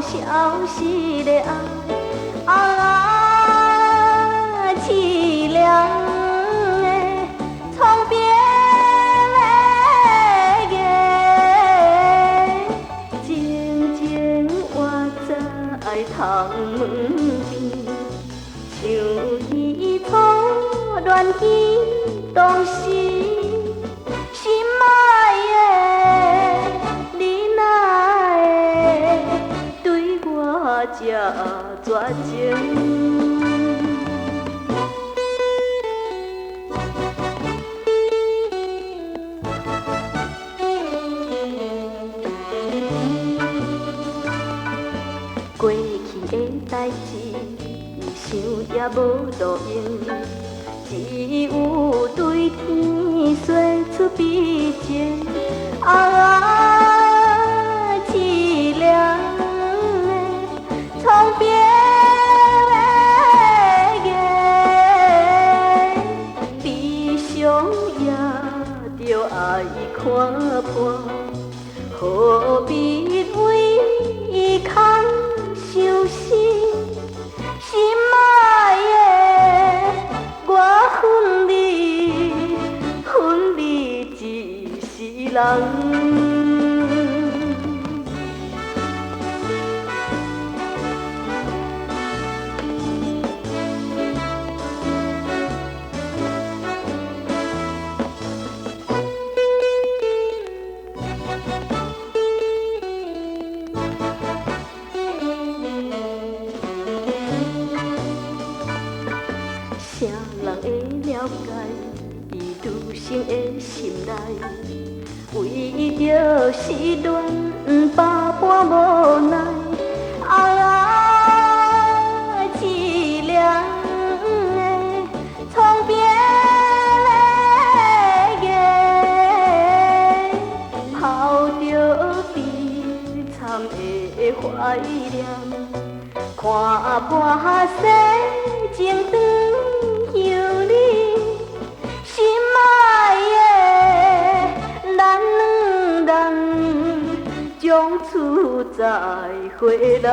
消失的爱，凄凉的窗边的月，静静活在窗门边，像一撮乱枝当时，心爱的，你哪会对我这绝情？过去的代志，想也无路用，只有对天说出悲情。凄凉的窗边的月，悲伤也着爱看破，何必为伊空伤心？心爱的，我恨你一世人。啥人会了解伊女性的心内？为着失恋，百般无奈。凄凉的窗边的月，泡着悲惨的怀念，看半世情长。有你，心爱的，咱两人从此再会啦。